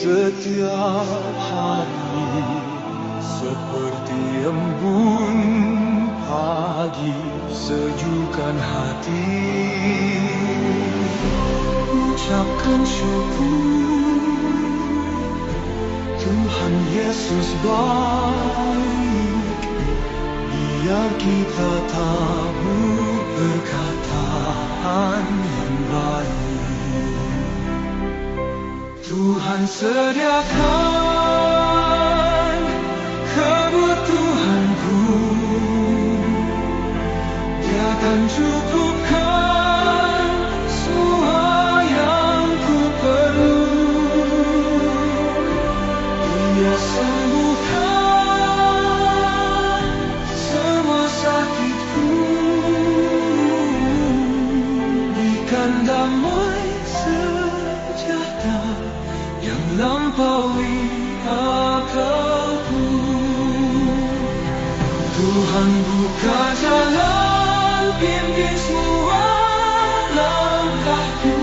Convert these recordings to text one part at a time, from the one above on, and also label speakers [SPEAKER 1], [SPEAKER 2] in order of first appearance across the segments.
[SPEAKER 1] setiap hari seperti embun pagi sejukkan hati. Ucapkan syukur, Tuhan Yesus baik, biar kita tahu perkataan yang baik. Tuhan sediakan kebutuhanku, Dia akan cukupkan semua yang ku perlu. Dia sembuhkan semua sakitku, berikan damai sejahtera yang lampaui akalku. Tuhan buka jalan, pimpin semua langkahku.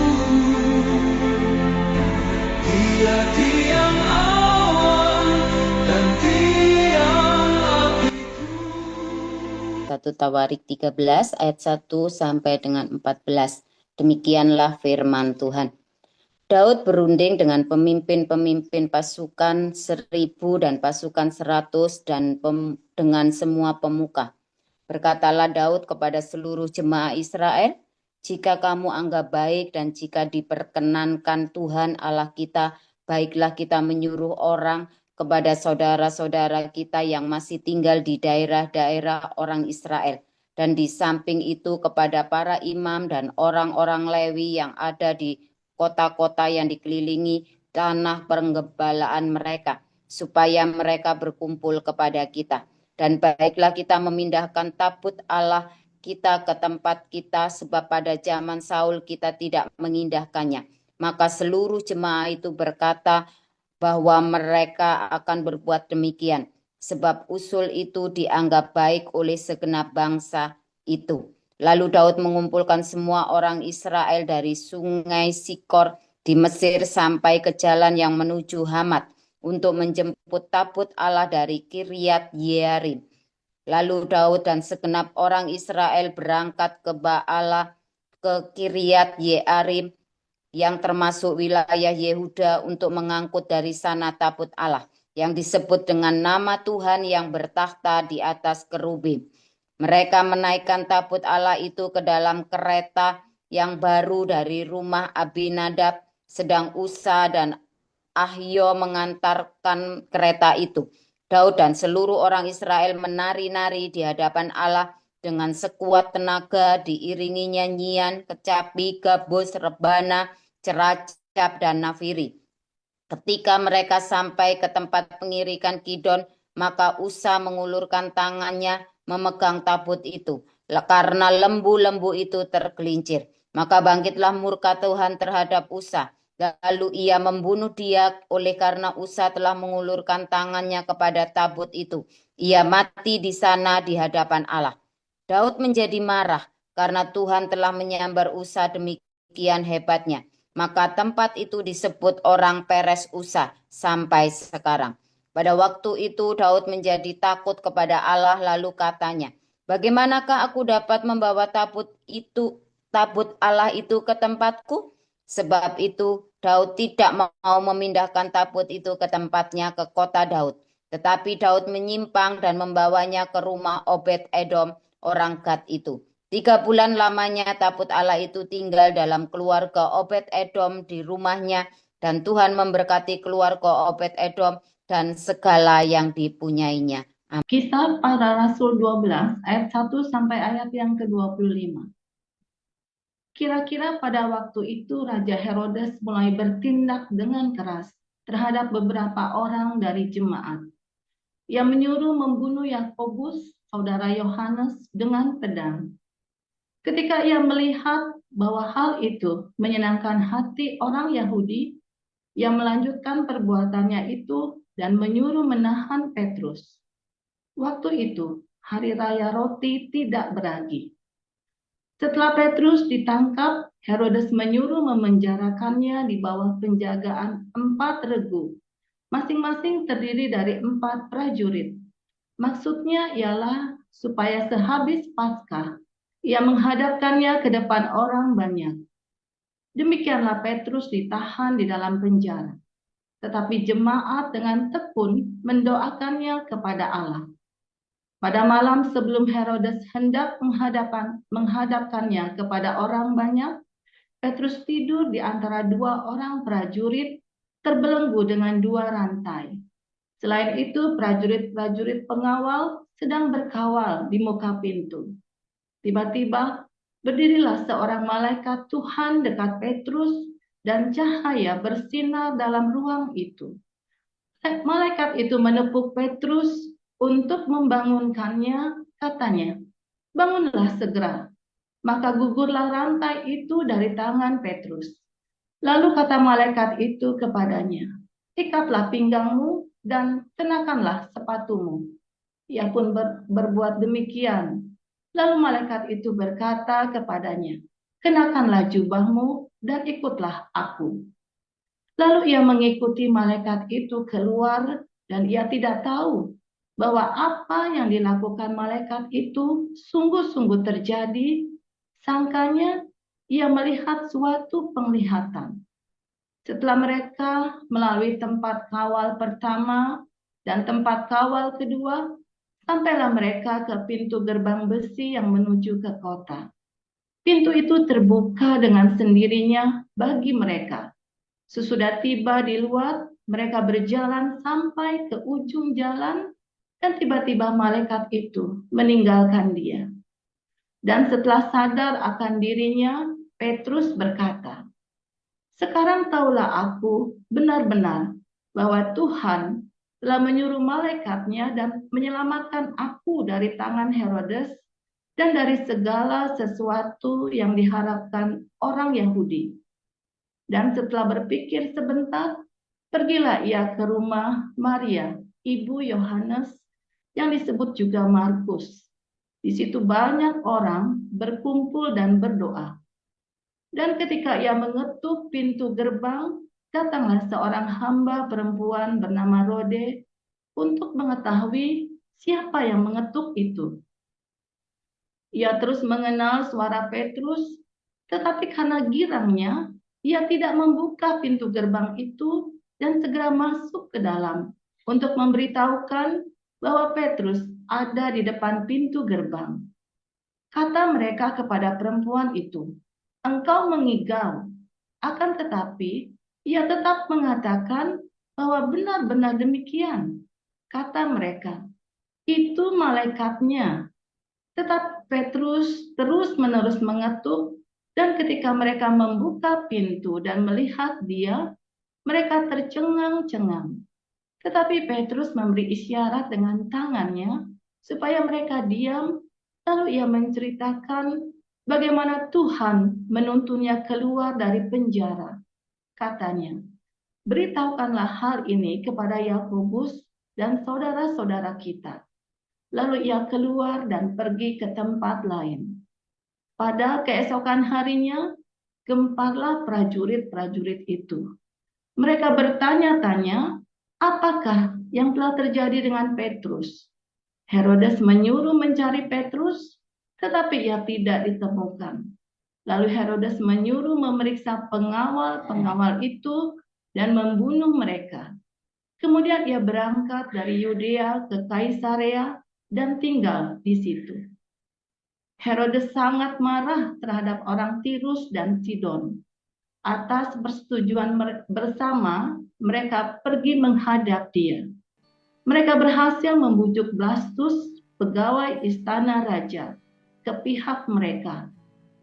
[SPEAKER 1] Dia tiang awan dan tiang apiku.
[SPEAKER 2] 1 Tawarik 13 ayat 1 sampai dengan 14. Demikianlah firman Tuhan. Daud berunding dengan pemimpin-pemimpin pasukan 1000 dan pasukan 100 dan dengan semua pemuka. Berkatalah Daud kepada seluruh jemaah Israel, jika kamu anggap baik dan jika diperkenankan Tuhan Allah kita, baiklah kita menyuruh orang kepada saudara-saudara kita yang masih tinggal di daerah-daerah orang Israel. Dan di samping itu kepada para imam dan orang-orang Lewi yang ada di kota-kota yang dikelilingi tanah penggembalaan mereka, supaya mereka berkumpul kepada kita. Dan baiklah kita memindahkan tabut Allah kita ke tempat kita, sebab pada zaman Saul kita tidak mengindahkannya. Maka seluruh jemaah itu berkata bahwa mereka akan berbuat demikian, sebab usul itu dianggap baik oleh segenap bangsa itu. Lalu Daud mengumpulkan semua orang Israel dari sungai Sikor di Mesir sampai ke jalan yang menuju Hamat untuk menjemput tabut Allah dari Kiryat Yearim. Lalu Daud dan segenap orang Israel berangkat ke Baalah ke Kiryat Yearim yang termasuk wilayah Yehuda untuk mengangkut dari sana tabut Allah yang disebut dengan nama Tuhan yang bertakhta di atas kerubim. Mereka menaikkan tabut Allah itu ke dalam kereta yang baru dari rumah Abinadab, sedang Usa dan Ahio mengantarkan kereta itu. Daud dan seluruh orang Israel menari-nari di hadapan Allah dengan sekuat tenaga, diiringi nyanyian, kecapi, gabus, rebana, ceracap, dan nafiri. Ketika mereka sampai ke tempat pengirikan Kidon, maka Usa mengulurkan tangannya memegang tabut itu, karena lembu-lembu itu tergelincir. Maka bangkitlah murka Tuhan terhadap Usa. Lalu ia membunuh dia oleh karena Usa telah mengulurkan tangannya kepada tabut itu. Ia mati di sana di hadapan Allah. Daud menjadi marah karena Tuhan telah menyambar Usa demikian hebatnya. Maka tempat itu disebut orang Peres Usa sampai sekarang. Pada waktu itu Daud menjadi takut kepada Allah, lalu katanya, bagaimanakah aku dapat membawa tabut Allah itu ke tempatku? Sebab itu Daud tidak mau memindahkan tabut itu ke tempatnya ke kota Daud. Tetapi Daud menyimpang dan membawanya ke rumah Obed Edom orang Gad itu. 3 bulan lamanya tabut Allah itu tinggal dalam keluarga Obed Edom di rumahnya, dan Tuhan memberkati keluarga Obed Edom dan segala yang dipunyainya. Amin.
[SPEAKER 3] Kisah Para Rasul 12 ayat 1 sampai ayat yang ke-25. Kira-kira pada waktu itu Raja Herodes mulai bertindak dengan keras terhadap beberapa orang dari jemaat. Ia menyuruh membunuh Yakobus, saudara Yohanes, dengan pedang. Ketika ia melihat bahwa hal itu menyenangkan hati orang Yahudi, ia melanjutkan perbuatannya itu dan menyuruh menahan Petrus. Waktu itu, hari raya roti tidak beragi. Setelah Petrus ditangkap, Herodes menyuruh memenjarakannya di bawah penjagaan 4 regu, masing-masing terdiri dari 4 prajurit. Maksudnya ialah supaya sehabis Paskah, ia menghadapkannya ke depan orang banyak. Demikianlah Petrus ditahan di dalam penjara. Tetapi jemaat dengan tekun mendoakannya kepada Allah. Pada malam sebelum Herodes hendak menghadapkannya kepada orang banyak, Petrus tidur di antara 2 orang prajurit terbelenggu dengan 2 rantai. Selain itu, prajurit-prajurit pengawal sedang berkawal di muka pintu. Tiba-tiba, berdirilah seorang malaikat Tuhan dekat Petrus dan cahaya bersinar dalam ruang itu. Malaikat itu menepuk Petrus untuk membangunkannya, katanya, "Bangunlah segera." Maka gugurlah rantai itu dari tangan Petrus. Lalu kata malaikat itu kepadanya, "Ikatlah pinggangmu dan kenakanlah sepatumu." Ia pun berbuat demikian. Lalu malaikat itu berkata kepadanya, "Kenakanlah jubahmu dan ikutlah aku." Lalu ia mengikuti malaikat itu keluar dan ia tidak tahu bahwa apa yang dilakukan malaikat itu sungguh-sungguh terjadi. Sangkanya ia melihat suatu penglihatan. Setelah mereka melalui tempat kawal pertama dan tempat kawal kedua, sampailah mereka ke pintu gerbang besi yang menuju ke kota. Pintu itu terbuka dengan sendirinya bagi mereka. Sesudah tiba di luar, mereka berjalan sampai ke ujung jalan dan tiba-tiba malaikat itu meninggalkan dia. Dan setelah sadar akan dirinya, Petrus berkata, "Sekarang tahulah aku benar-benar bahwa Tuhan telah menyuruh malaikatnya dan menyelamatkan aku dari tangan Herodes dan dari segala sesuatu yang diharapkan orang Yahudi." Dan setelah berpikir sebentar, pergilah ia ke rumah Maria, ibu Yohanes, yang disebut juga Markus. Di situ banyak orang berkumpul dan berdoa. Dan ketika ia mengetuk pintu gerbang, datanglah seorang hamba perempuan bernama Rode untuk mengetahui siapa yang mengetuk itu. Ia terus mengenal suara Petrus, tetapi karena girangnya, ia tidak membuka pintu gerbang itu dan segera masuk ke dalam untuk memberitahukan bahwa Petrus ada di depan pintu gerbang. Kata mereka kepada perempuan itu, "Engkau mengigau." Akan tetapi, ia tetap mengatakan bahwa benar-benar demikian. Kata mereka, "Itu malaikatnya." Tetapi Petrus terus-menerus mengetuk, dan ketika mereka membuka pintu dan melihat dia, mereka tercengang-cengang. Tetapi Petrus memberi isyarat dengan tangannya supaya mereka diam, lalu ia menceritakan bagaimana Tuhan menuntunnya keluar dari penjara. Katanya, "Beritahukanlah hal ini kepada Yakobus dan saudara-saudara kita." Lalu ia keluar dan pergi ke tempat lain. Pada keesokan harinya, gemparlah prajurit-prajurit itu. Mereka bertanya-tanya, apakah yang telah terjadi dengan Petrus? Herodes menyuruh mencari Petrus, tetapi ia tidak ditemukan. Lalu Herodes menyuruh memeriksa pengawal-pengawal itu dan membunuh mereka. Kemudian ia berangkat dari Yudea ke Kaisarea dan tinggal di situ. Herodes sangat marah terhadap orang Tirus dan Sidon. Atas persetujuan bersama, mereka pergi menghadap dia. Mereka berhasil membujuk Blastus, pegawai istana raja, ke pihak mereka.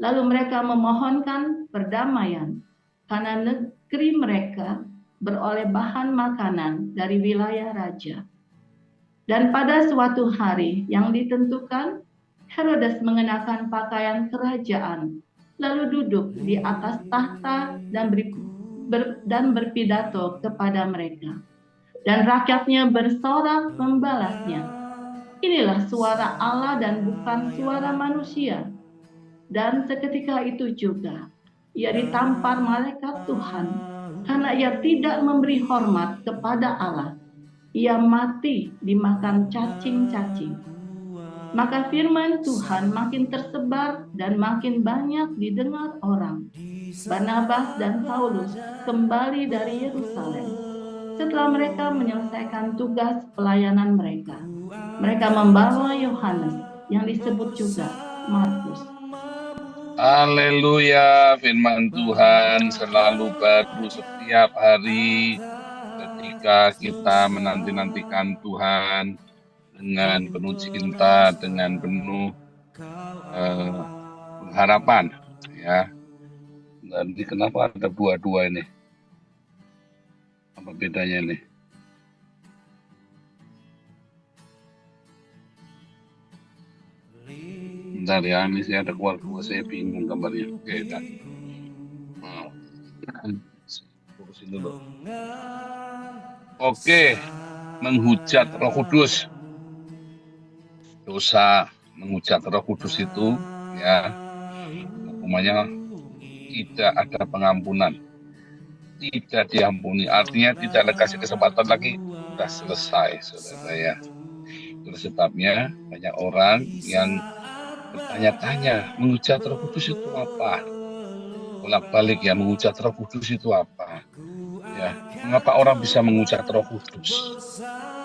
[SPEAKER 3] Lalu mereka memohonkan perdamaian karena negeri mereka beroleh bahan makanan dari wilayah raja. Dan pada suatu hari yang ditentukan, Herodes mengenakan pakaian kerajaan, lalu duduk di atas tahta dan berpidato kepada mereka. Dan rakyatnya bersorak membalasnya, "Inilah suara Allah dan bukan suara manusia." Dan seketika itu juga Ia ditampar malaikat Tuhan karena ia tidak memberi hormat kepada Allah. Ia mati dimakan cacing-cacing. Maka firman Tuhan makin tersebar dan makin banyak didengar orang. Barnabas dan Paulus kembali dari Yerusalem. Setelah mereka menyelesaikan tugas pelayanan mereka, mereka membawa Yohanes yang disebut juga Markus.
[SPEAKER 4] Haleluya, firman Tuhan selalu baru setiap hari ketika kita menanti-nantikan Tuhan dengan penuh cinta, dengan penuh pengharapan, ya. Dan kenapa ada dua-dua ini? Apa bedanya nih? Bentar ya, ini saya ada keluar-keluar, saya bingung gambarnya. Oke, dah. Fokusin dulu. Oke, menghujat Roh Kudus. Dosa menghujat Roh Kudus itu, ya, hukumannya tidak ada pengampunan, tidak diampuni. Artinya tidak ada kasih kesempatan lagi, sudah selesai, saudara ya. Itu sebabnya banyak orang yang bertanya-tanya, menghujat Roh Kudus itu apa? Bolak-balik ya, menghujat Roh Kudus itu apa? Ya, mengapa orang bisa menghujat Roh Kudus?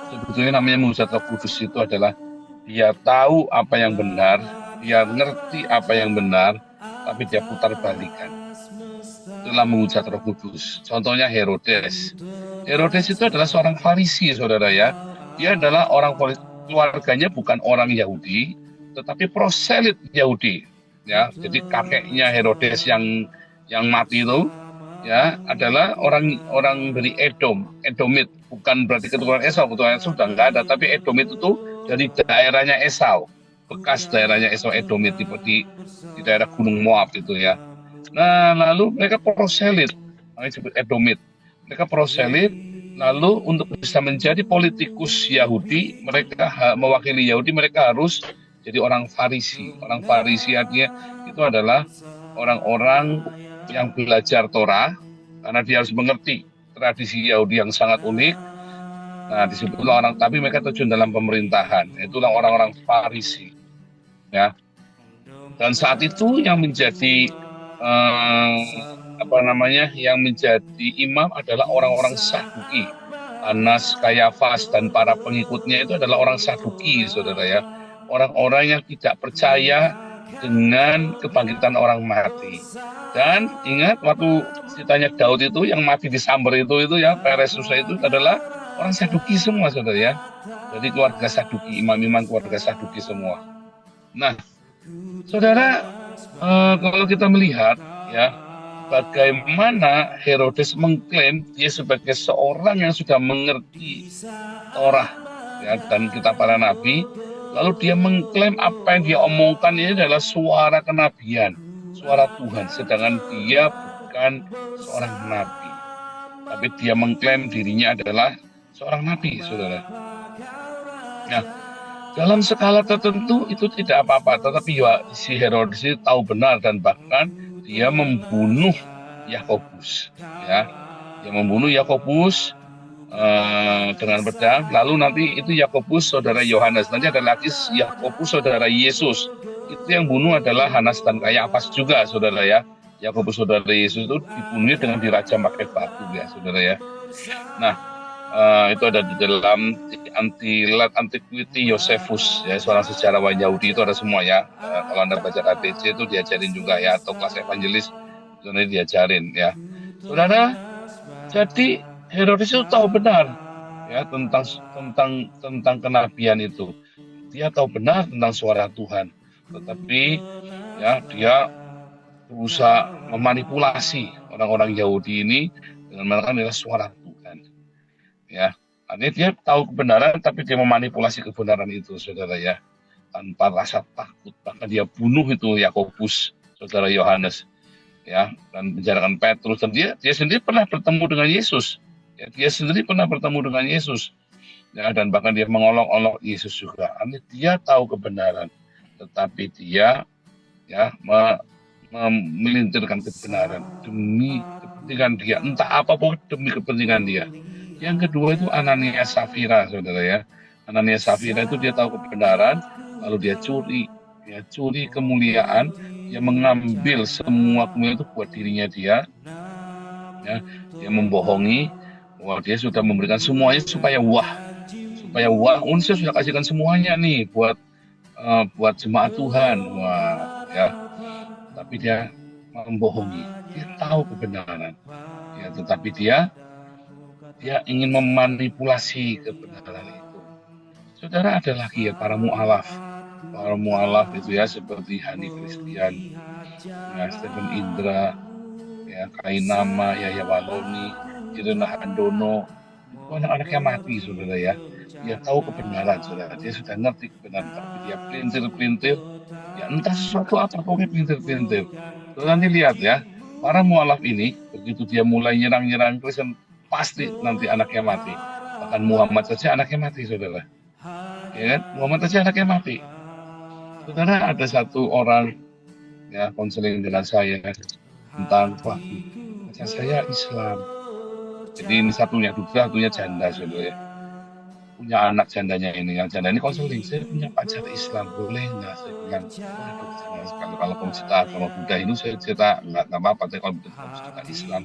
[SPEAKER 4] Sebetulnya namanya menghujat Roh Kudus itu adalah dia tahu apa yang benar, dia ngerti apa yang benar, tapi dia putar balikan. Itulah menghujat Roh Kudus. Contohnya Herodes. Herodes itu adalah seorang Farisi, saudara ya. Dia adalah orang keluarganya bukan orang Yahudi, tetapi proselit Yahudi. Ya, jadi kakeknya Herodes yang mati itu, ya, adalah orang dari Edomit, bukan berarti keturunan Esau. Keturunan Esau sudah nggak ada, tapi Edomit itu dari daerahnya Esau, bekas daerahnya Esau, Edomit di daerah Gunung Moab itu ya. Nah, lalu mereka proselit, namanya disebut Edomit. Mereka proselit, lalu untuk bisa menjadi politikus Yahudi, mereka mewakili Yahudi, mereka harus jadi orang Farisi. Orang Farisi artinya itu adalah orang-orang yang belajar Torah, karena dia harus mengerti tradisi Yahudi yang sangat unik. Nah, disebutlah orang, tapi mereka terjun dalam pemerintahan. Itulah orang-orang Farisi. Ya. Dan saat itu yang menjadi yang menjadi imam adalah orang-orang Saduki. Anas, Kayafas, dan para pengikutnya itu adalah orang Saduki, saudara ya. Orang-orang yang tidak percaya dengan kebangkitan orang mati. Dan ingat waktu ceritanya Daud itu yang mati disamber itu ya, Peres Susa itu adalah orang Saduki semua, saudara ya. Jadi keluarga Saduki, imam-imam keluarga Saduki semua. Nah, saudara, kalau kita melihat ya, bagaimana Herodes mengklaim dia sebagai seorang yang sudah mengerti Torah ya, dan kitab para nabi, lalu dia mengklaim apa yang dia omongkan ini adalah suara kenabian, suara Tuhan, sedangkan dia bukan seorang nabi, tapi dia mengklaim dirinya adalah seorang nabi, saudara. Nah, dalam skala tertentu itu tidak apa-apa, tetapi si Herodes itu tahu benar dan bahkan dia membunuh Yakobus, ya, dia membunuh Yakobus dengan pedang. Lalu nanti itu Yakobus saudara Yohanes, nanti ada lagi Yakobus saudara Yesus. Itu yang bunuh adalah Hanas dan Kayafas juga, saudara ya. Yakobus saudara Yesus itu dibunuh dengan dirajam pakai batu ya, saudara ya. Nah, itu ada di dalam Antiquity Josephus ya, seorang sejarawan Yahudi itu ada semua ya. Kalau Anda baca ATC itu diajarin juga ya, atau kelas evangelis itu diajarin ya. Saudara, jadi Herodes itu tahu benar ya tentang kenabian itu. Dia tahu benar tentang suara Tuhan, tetapi ya dia berusaha memanipulasi orang-orang Yahudi ini dengan mengatakan adalah suara Tuhan. Ya, artinya dia tahu kebenaran, tapi dia memanipulasi kebenaran itu, saudara ya, tanpa rasa takut. Bahkan dia bunuh itu Yakobus, saudara Yohanes, ya, dan menjarakan Petrus. Dan dia sendiri pernah bertemu dengan Yesus. Ya, dia sendiri pernah bertemu dengan Yesus. Ya, dan bahkan dia mengolok-olok Yesus juga. Artinya dia tahu kebenaran, tetapi dia ya melintirkan kebenaran demi kepentingan dia, entah apapun demi kepentingan dia. Yang kedua itu Anania Safira, saudara ya. Anania Safira itu dia tahu kebenaran, lalu dia curi, kemuliaan, dia mengambil semua kemuliaan itu buat dirinya dia, ya, dia membohongi bahwa dia sudah memberikan semuanya supaya saya sudah kasihkan semuanya nih buat jemaat Tuhan, wah, ya, tapi dia membohongi, dia tahu kebenaran, ya, tetapi dia ingin memanipulasi kebenaran itu. Saudara, ada lagi ya para mu'alaf itu ya, seperti Hani Christian, ya, Stephen Indra, ya, Kainama, Yahya Waloni, Irena Handono, itu anak-anaknya mati, saudara ya. Dia tahu kebenaran, saudara, dia sudah ngerti kebenaran, tapi dia pelintir, ya entah sesuatu apa, pokoknya pelintir. Saudara nanti lihat ya, para mu'alaf ini, begitu dia mulai nyerang Kristen, pasti nanti anaknya mati. Bahkan Muhammad saja anaknya mati, saudara. Ya kan? Muhammad saja anaknya mati. Saudara, ada satu orang ya konseling dengan saya tentang pacar saya Islam. Jadi ini satunya janda, saudara ya. Punya anak jandanya ini, yang janda ini konseling, saya punya pacar Islam, boleh nggak? Saya bilang, waduh, jangan sekali, kalau kamu cerita agama Buddha itu saya cerita nggak apa-apa, tapi kalau kamu cerita Islam,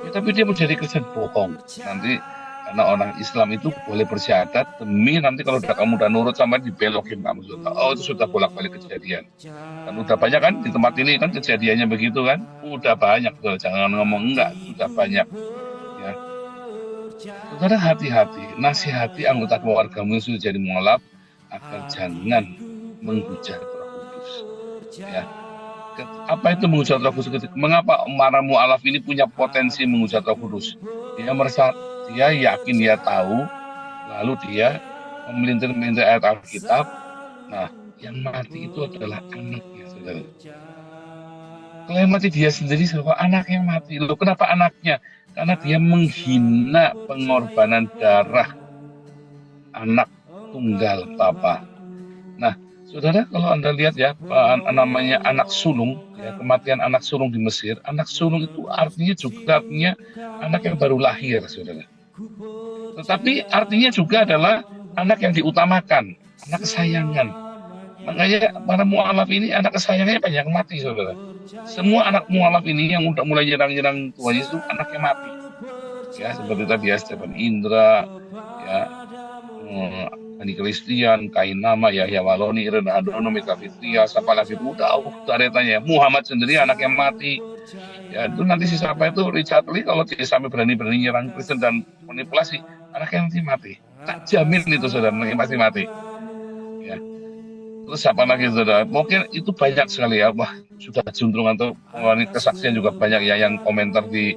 [SPEAKER 4] ya, tapi dia menjadi Kristen, bohong. Nanti karena orang Islam itu boleh bersyahadat demi nanti kalau kamu udah nurut sama dibelokin kamu, sudah. Oh, itu sudah bolak-balik kejadian. Kan udah banyak kan di tempat ini kan kejadiannya begitu kan? Udah banyak, jangan ngomong enggak, sudah banyak. Ya. Saudara, hati-hati, nasihati anggota keluargamu yang sudah jadi mu'alaf agar jangan menghujat Roh Kudus. Ya. Apa itu menghujat Roh Kudus? Mengapa para mu'alaf ini punya potensi menghujat Roh Kudus? Dia merasa, dia yakin dia tahu, lalu dia memelintir ayat Alkitab. Nah, yang mati itu adalah anaknya, saudara. Kalau yang mati dia sendiri, saudara, anaknya mati. Loh, kenapa anaknya? Karena dia menghina pengorbanan darah anak tunggal Bapa. Nah, saudara, kalau Anda lihat ya, namanya anak sulung, ya, kematian anak sulung di Mesir, anak sulung itu artinya anak yang baru lahir, saudara. Tetapi artinya juga adalah anak yang diutamakan, anak kesayangan. Makanya para mu'alaf ini anak kesayangannya banyak mati, saudara. Semua anak mu'alaf ini yang udah mulai nyerang Tuhan Yesus anaknya mati. Ya, seperti tadi ya, Stephen Indra, ya, Hani Christian, Kainama, Yahya Waloni, Irena Handono, Mika Fitria, siapa lagi udah retanya. Muhammad sendiri anaknya mati. Ya, itu nanti si siapa itu Richard Lee, kalau dia sampai berani nyerang Kristen dan manipulasi, anaknya nanti mati. Tak jamin itu, saudara, pasti mati. Ya. Terus siapa lagi, saudara? Mungkin itu banyak sekali ya. Wah, sudah juntrungan atau kesaksian juga banyak ya yang komentar di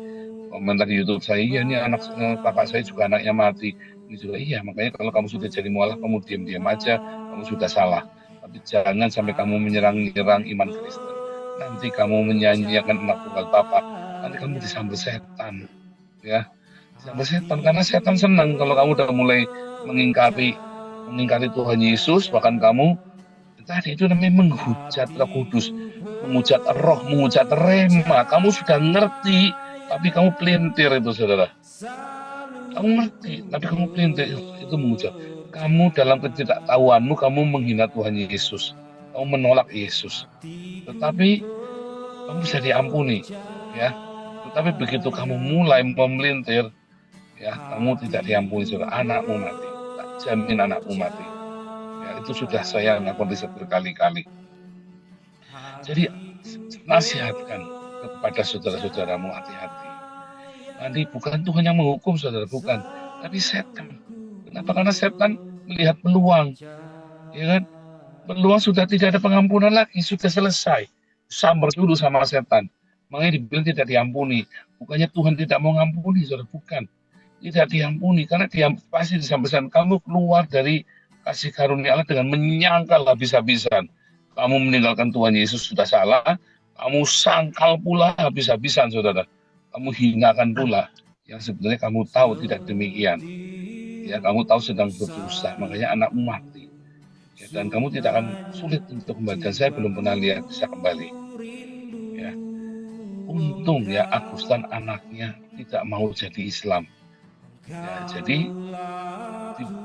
[SPEAKER 4] YouTube saya. Iya, ini anak kakak saya juga anaknya mati. Ini juga iya. Makanya kalau kamu sudah jadi mu'alaf, kamu diam aja. Kamu sudah salah. Tapi jangan sampai kamu menyerang iman Kristen. Nanti kamu menyanyiakan anak tunggal Bapa. Nanti kamu disambut setan. Ya, disambut setan karena setan senang kalau kamu udah mulai mengingkari Tuhan Yesus, bahkan kamu tadi itu namanya menghujat Roh Kudus, menghujat roh, menghujat rema. Kamu sudah ngerti, tapi kamu pelintir itu, saudara. Kamu ngerti, tapi kamu pelintir, itu menghujat. Kamu dalam ketidaktahuanmu, kamu menghina Tuhan Yesus. Kamu menolak Yesus. Tetapi kamu bisa diampuni, ya. Tetapi begitu kamu mulai memelintir, ya, kamu tidak diampuni, saudara. Anakmu mati. Tak jamin anakmu mati. Itu sudah saya ngakuin riset berkali-kali. Jadi nasihatkan kepada saudara-saudaramu, hati-hati. Nanti bukan Tuhan yang menghukum, saudara, bukan, tapi setan. Kenapa? Karena setan melihat peluang, ya kan? Peluang sudah tidak ada pengampunan lagi, sudah selesai. Sambar dulu sama setan. Makanya dibilang tidak diampuni. Bukannya Tuhan tidak mau ngampuni, saudara, bukan. Tidak diampuni karena dia pasti disampaikan kamu keluar dari kasih karunia Allah dengan menyangkal habis-habisan. Kamu meninggalkan Tuhan Yesus sudah salah, kamu sangkal pula habis-habisan, saudara. Kamu hinakan pula yang sebenarnya kamu tahu tidak demikian. Ya, kamu tahu sedang berdosa, makanya anakmu mati. Ya, dan kamu tidak akan sulit untuk kembali. Dan saya belum pernah lihat bisa kembali. untung ya Agustan anaknya tidak mau jadi Islam. Ya, jadi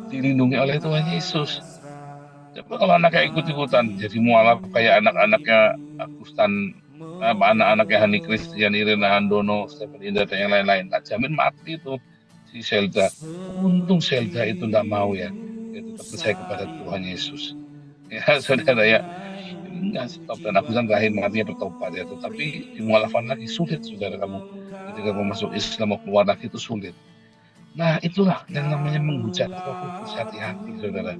[SPEAKER 4] dilindungi oleh Tuhan Yesus. Coba kalau anaknya ikut-ikutan jadi mualaf kayak anak-anaknya Agustan, anak-anaknya Hani Christian, Irena Handono, Stephen Indra dan yang lain-lain, tak jamin mati tuh si Zelda. Untung Zelda itu nggak mau ya, dia tetap percaya kepada Tuhan Yesus. Ya saudara ya, ini nggak stop dan Agustan terakhir matinya bertobat ya, tetapi dimualafkan lagi sulit saudara kamu. Ketika kamu masuk Islam mau keluar lagi itu sulit. Nah itulah yang namanya menghujat Roh Kudus. Hati-hati saudara,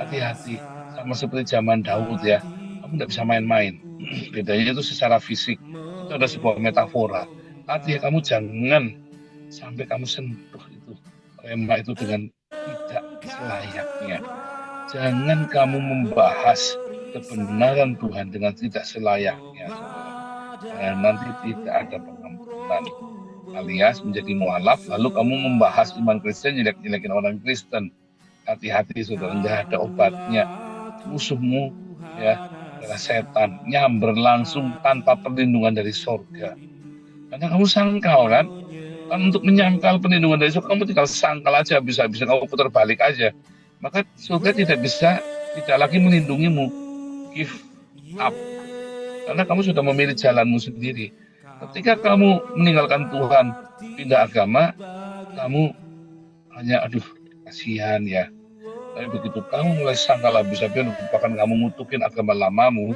[SPEAKER 4] hati-hati. Sama seperti zaman Daud ya, kamu nggak bisa main-main. Bedanya itu secara fisik, itu ada sebuah metafora. Hati ya, kamu jangan sampai kamu sentuh itu rema itu dengan tidak selayaknya. Jangan kamu membahas kebenaran Tuhan dengan tidak selayaknya, saudara. Dan nanti tidak ada pengampunan. Alias menjadi mualaf, lalu kamu membahas iman Kristen, jelek-jelekin orang Kristen. Hati-hati saudara, nggak ada obatnya. Musuhmu ya adalah setan, nyamber langsung tanpa perlindungan dari sorga. Karena kamu sangkal kan untuk menyangkal perlindungan dari surga, kamu tinggal sangkal aja, bisa kamu putar balik aja. Maka surga tidak lagi melindungimu. Give up. Karena kamu sudah memilih jalanmu sendiri. Ketika kamu meninggalkan Tuhan, pindah agama, kamu hanya, aduh, kasihan ya. Tapi begitu kamu mulai sangkal habis-habisan, bahkan kamu ngutukin agama lamamu,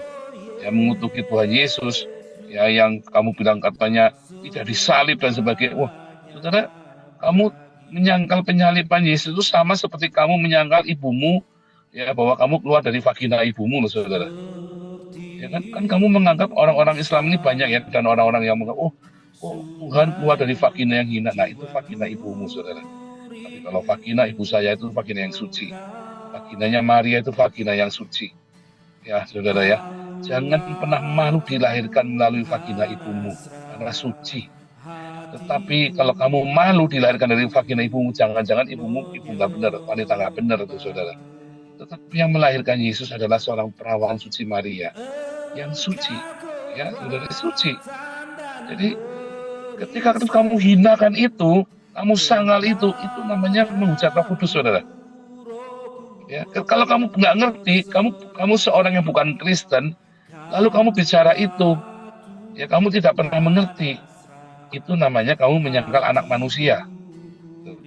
[SPEAKER 4] ya mengutuki Tuhan Yesus, ya yang kamu bilang katanya tidak disalib dan sebagainya. Wah, saudara, kamu menyangkal penyaliban Yesus itu sama seperti kamu menyangkal ibumu, ya bahwa kamu keluar dari vagina ibumu loh saudara. Ya kan kamu menganggap orang-orang Islam ini banyak ya, dan orang-orang yang menganggap, oh Tuhan keluar dari vagina yang hina. Nah itu vagina ibumu saudara. Tapi kalau vagina ibu saya itu vagina yang suci. Vaginanya Maria itu vagina yang suci. Ya saudara ya, jangan pernah malu dilahirkan melalui vagina ibumu karena suci. Tetapi kalau kamu malu dilahirkan dari vagina ibumu, jangan-jangan ibu nggak benar, wanita nggak benar itu saudara. Tetapi yang melahirkan Yesus adalah seorang perawan suci Maria yang suci, ya saudara, suci. Jadi ketika kamu hinakan itu, kamu sangkal itu namanya menghujat Roh Kudus saudara. Ya, kalau kamu nggak ngerti, kamu seorang yang bukan Kristen, lalu kamu bicara itu, ya kamu tidak pernah mengerti. Itu namanya kamu menyangkal anak manusia.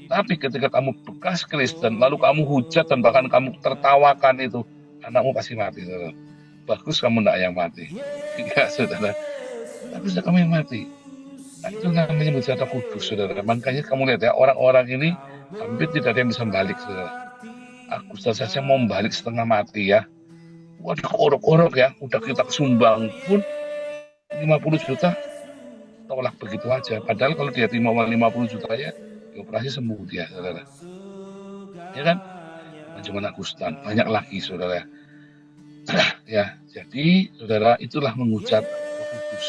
[SPEAKER 4] Tapi ketika kamu bekas Kristen, lalu kamu hujat dan bahkan kamu tertawakan itu, anakmu pasti mati, saudara. Bagus kamu enggak yang mati. Ya, saudara. Tapi sudah kamu yang mati. Nah, itu namanya menghujat Roh Kudus, saudara. Makanya kamu lihat ya, orang-orang ini hampir tidak ada yang bisa balik, saudara. Agustan saja mau balik setengah mati ya. Waduh, orok-orok ya. Udah kita sumbang pun 50 juta tolak begitu aja. Padahal kalau dia terima uang 50 juta ya, dioperasi sembuh dia, saudara. Ya kan? Cuma Agustan, banyak lagi, saudara. Ya, jadi saudara, itulah menghujat Roh Kudus.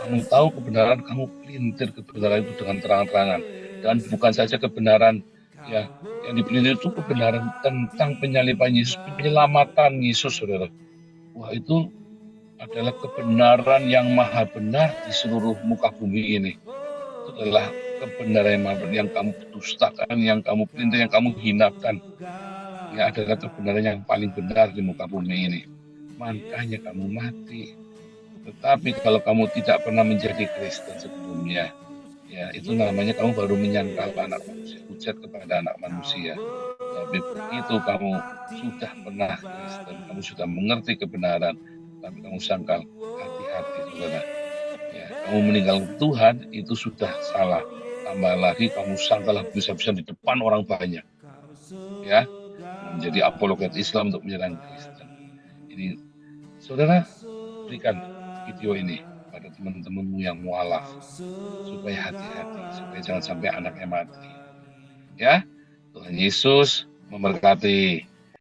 [SPEAKER 4] Kamu tahu kebenaran, kamu pelintir kebenaran itu dengan terang-terangan. Dan bukan saja kebenaran ya, yang dipelintir itu kebenaran tentang penyaliban Yesus, penyelamatan Yesus, saudara. Wah, itu adalah kebenaran yang maha benar di seluruh muka bumi ini. Itu adalah kebenaran yang kamu dustakan, yang kamu pelintir, yang kamu hinakan. Ya adalah kebenaran yang paling benar di muka bumi ini. Makanya kamu mati. Tetapi kalau kamu tidak pernah menjadi Kristen sebelumnya, ya itu namanya kamu baru menyangkal anak manusia, hujat kepada anak manusia. Tapi begitu kamu sudah pernah Kristen, kamu sudah mengerti kebenaran, tapi kamu sangkal, hati-hati saudara. Ya, kamu meninggal Tuhan itu sudah salah. Tambah lagi kamu sangkal bisa-bisa di depan orang banyak. Ya, menjadi apologet Islam untuk menyerang Kristen. Ini saudara, berikan video ini pada teman-temanmu yang mualaf supaya hati-hati, supaya jangan sampai anaknya mati. Ya, Tuhan Yesus memberkati.